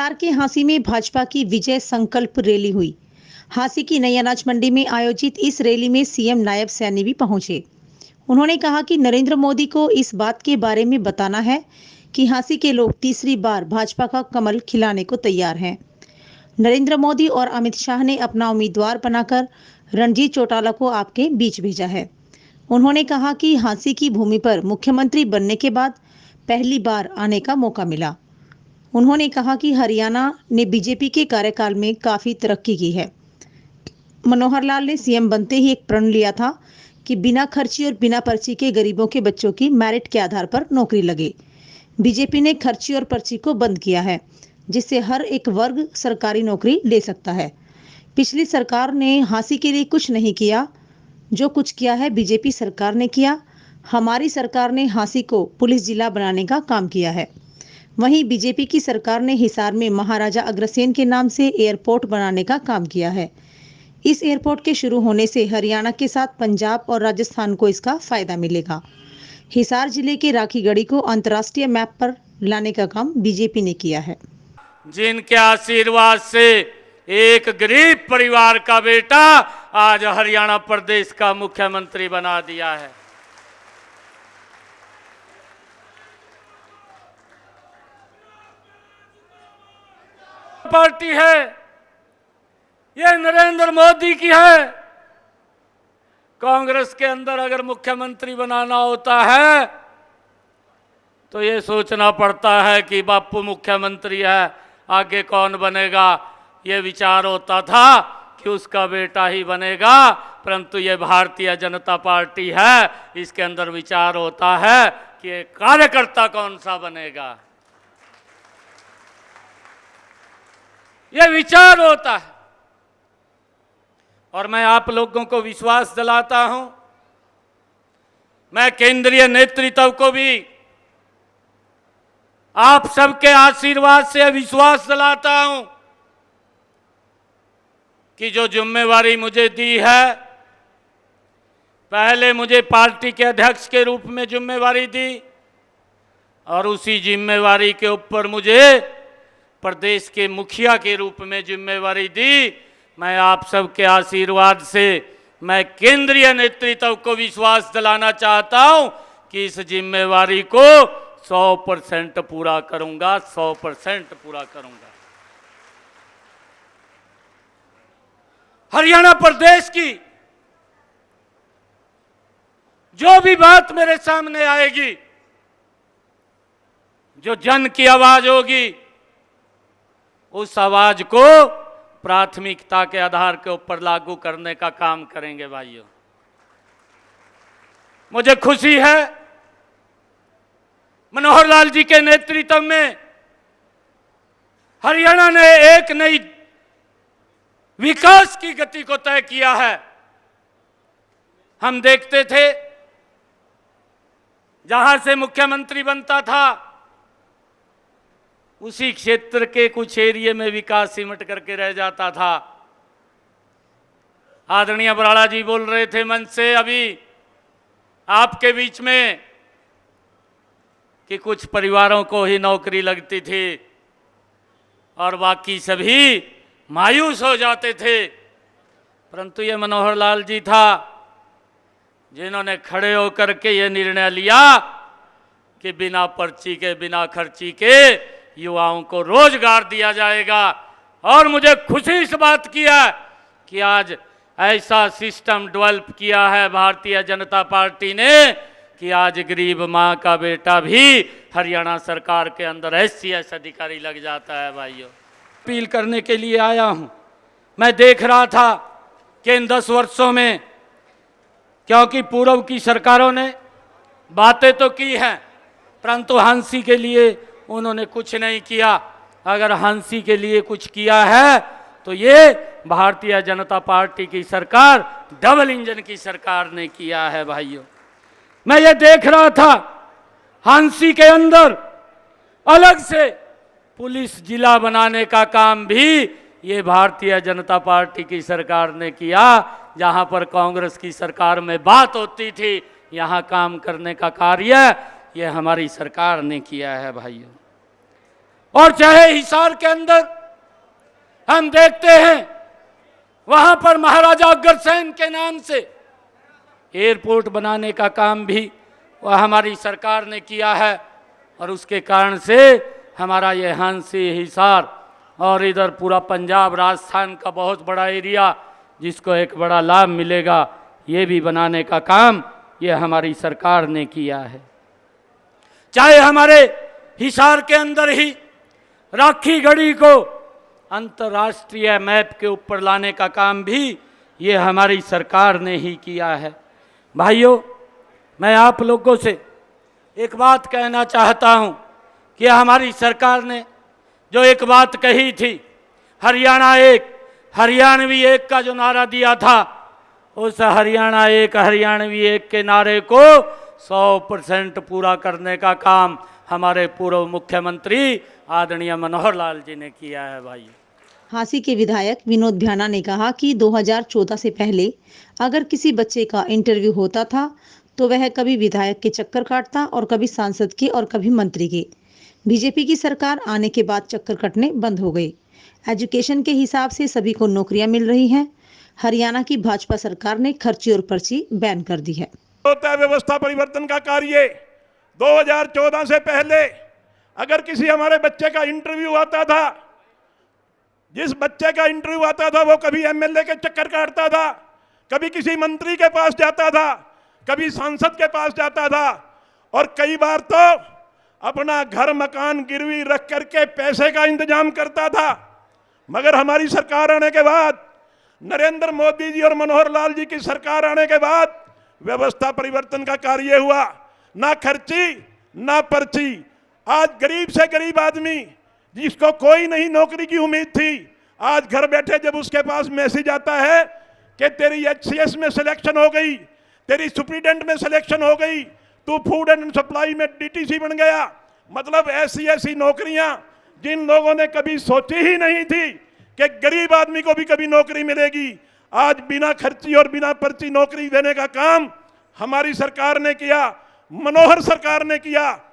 हिसार के हांसी में भाजपा की विजय संकल्प रैली हुई। हांसी की नई अनाज मंडी में आयोजित इस रैली में सीएम नायब सैनी भी पहुंचे। उन्होंने कहा कि नरेंद्र मोदी को इस बात के बारे में बताना है कि हांसी के लोग तीसरी बार भाजपा का कमल खिलाने को तैयार हैं। नरेंद्र मोदी और अमित शाह ने अपना उम्मीदवार बनाकर रणजीत चौटाला को आपके बीच भेजा है। उन्होंने कहा कि हांसी की भूमि पर मुख्यमंत्री बनने के बाद पहली बार आने का मौका मिला। उन्होंने कहा कि हरियाणा ने बीजेपी के कार्यकाल में काफ़ी तरक्की की है। मनोहर लाल ने सीएम बनते ही एक प्रण लिया था कि बिना खर्ची और बिना पर्ची के गरीबों के बच्चों की मेरिट के आधार पर नौकरी लगे। बीजेपी ने खर्ची और पर्ची को बंद किया है, जिससे हर एक वर्ग सरकारी नौकरी ले सकता है। पिछली सरकार ने हांसी के लिए कुछ नहीं किया, जो कुछ किया है बीजेपी सरकार ने किया। हमारी सरकार ने हांसी को पुलिस जिला बनाने का काम किया है। वहीं बीजेपी की सरकार ने हिसार में महाराजा अग्रसेन के नाम से एयरपोर्ट बनाने का काम किया है। इस एयरपोर्ट के शुरू होने से हरियाणा के साथ पंजाब और राजस्थान को इसका फायदा मिलेगा। हिसार जिले के राखीगढ़ी को अंतर्राष्ट्रीय मैप पर लाने का काम बीजेपी ने किया है। जिनके आशीर्वाद से एक गरीब परिवार का बेटा आज हरियाणा प्रदेश का मुख्यमंत्री बना दिया है। पार्टी है, ये नरेंद्र मोदी की है। कांग्रेस के अंदर अगर मुख्यमंत्री बनाना होता है तो ये सोचना पड़ता है कि बापू मुख्यमंत्री है, आगे कौन बनेगा। ये विचार होता था कि उसका बेटा ही बनेगा, परंतु ये भारतीय जनता पार्टी है, इसके अंदर विचार होता है कि ये कार्यकर्ता कौन सा बनेगा। ये विचार होता है और मैं आप लोगों को विश्वास दिलाता हूं, मैं केंद्रीय नेतृत्व को भी आप सबके आशीर्वाद से विश्वास दिलाता हूं कि जो जिम्मेवारी मुझे दी है, पहले मुझे पार्टी के अध्यक्ष के रूप में जिम्मेवारी दी और उसी जिम्मेवारी के ऊपर मुझे प्रदेश के मुखिया के रूप में जिम्मेवारी दी। मैं आप सबके आशीर्वाद से मैं केंद्रीय नेतृत्व को विश्वास दिलाना चाहता हूं कि इस जिम्मेवारी को 100% पूरा करूंगा, 100% पूरा करूंगा। हरियाणा प्रदेश की जो भी बात मेरे सामने आएगी, जो जन की आवाज होगी, उस आवाज को प्राथमिकता के आधार के ऊपर लागू करने का काम करेंगे। भाइयों, मुझे खुशी है मनोहर लाल जी के नेतृत्व में हरियाणा ने एक नई विकास की गति को तय किया है। हम देखते थे जहां से मुख्यमंत्री बनता था उसी क्षेत्र के कुछ एरिया में विकास सिमट करके रह जाता था। आदरणीय बराड़ा जी बोल रहे थे मंच से अभी आपके बीच में कि कुछ परिवारों को ही नौकरी लगती थी और बाकी सभी मायूस हो जाते थे, परंतु ये मनोहर लाल जी था जिन्होंने खड़े होकर के ये निर्णय लिया कि बिना पर्ची के, बिना खर्ची के युवाओं को रोजगार दिया जाएगा। और मुझे खुशी इस बात की है कि आज ऐसा सिस्टम डेवलप किया है भारतीय जनता पार्टी ने कि आज गरीब माँ का बेटा भी हरियाणा सरकार के अंदर SCS अधिकारी लग जाता है। भाइयों, अपील करने के लिए आया हूँ। मैं देख रहा था कि इन 10 वर्षों में, क्योंकि पूर्व की सरकारों ने बातें तो की हैं, परंतु हांसी के लिए उन्होंने कुछ नहीं किया। अगर हांसी के लिए कुछ किया है तो ये भारतीय जनता पार्टी की सरकार, डबल इंजन की सरकार ने किया है। भाइयों, मैं ये देख रहा था हांसी के अंदर अलग से पुलिस जिला बनाने का काम भी ये भारतीय जनता पार्टी की सरकार ने किया। जहां पर कांग्रेस की सरकार में बात होती थी, यहाँ काम करने का कार्य ये हमारी सरकार ने किया है। भाइयों, और चाहे हिसार के अंदर हम देखते हैं वहां पर महाराजा अग्रसेन के नाम से एयरपोर्ट बनाने का काम भी वह हमारी सरकार ने किया है और उसके कारण से हमारा ये हांसी हिसार और इधर पूरा पंजाब राजस्थान का बहुत बड़ा एरिया जिसको एक बड़ा लाभ मिलेगा, ये भी बनाने का काम ये हमारी सरकार ने किया है। चाहे हमारे हिसार के अंदर ही राखी गढ़ी को अंतर्राष्ट्रीय मैप के ऊपर लाने का काम भी ये हमारी सरकार ने ही किया है। भाइयों, मैं आप लोगों से एक बात कहना चाहता हूं कि हमारी सरकार ने जो एक बात कही थी, हरियाणा एक हरियाणवी एक का जो नारा दिया था, उस हरियाणा एक हरियाणवी एक के नारे को 100% पूरा करने का काम हमारे पूर्व मुख्यमंत्री आदरणीय मनोहर लाल जी ने किया है। भाई, हांसी के विधायक विनोद भ्याना ने कहा कि 2014 से पहले अगर किसी बच्चे का इंटरव्यू होता था तो वह कभी विधायक के चक्कर काटता और कभी सांसद के और कभी मंत्री के। बीजेपी की सरकार आने के बाद चक्कर कटने बंद हो गए। एजुकेशन के हिसाब से सभी को नौकरियां मिल रही हैं। हरियाणा की भाजपा सरकार ने खर्ची और पर्ची बैन कर दी है। होता है व्यवस्था परिवर्तन का कार्य। 2014 से पहले अगर किसी हमारे बच्चे का इंटरव्यू आता था, जिस बच्चे का इंटरव्यू आता था वो कभी एमएलए के चक्कर काटता था, कभी किसी मंत्री के पास जाता था, कभी सांसद के पास जाता था और कई बार तो अपना घर मकान गिरवी रख करके पैसे का इंतजाम करता था। मगर हमारी सरकार आने के बाद, नरेंद्र मोदी जी और मनोहर लाल जी की सरकार आने के बाद व्यवस्था परिवर्तन का कार्य हुआ। ना खर्ची ना पर्ची। आज गरीब से गरीब आदमी जिसको कोई नहीं नौकरी की उम्मीद थी, आज घर बैठे जब उसके पास मैसेज आता है कि तेरी एचसीएस में सिलेक्शन हो गई, तेरी सुप्रीडेंट में सिलेक्शन हो गई, तू फूड एंड सप्लाई में डीटीसी बन गया, मतलब ऐसी ऐसी नौकरियां जिन लोगों ने कभी सोची ही नहीं थी कि गरीब आदमी को भी कभी नौकरी मिलेगी, आज बिना खर्ची और बिना पर्ची नौकरी देने का काम हमारी सरकार ने किया, मनोहर सरकार ने किया।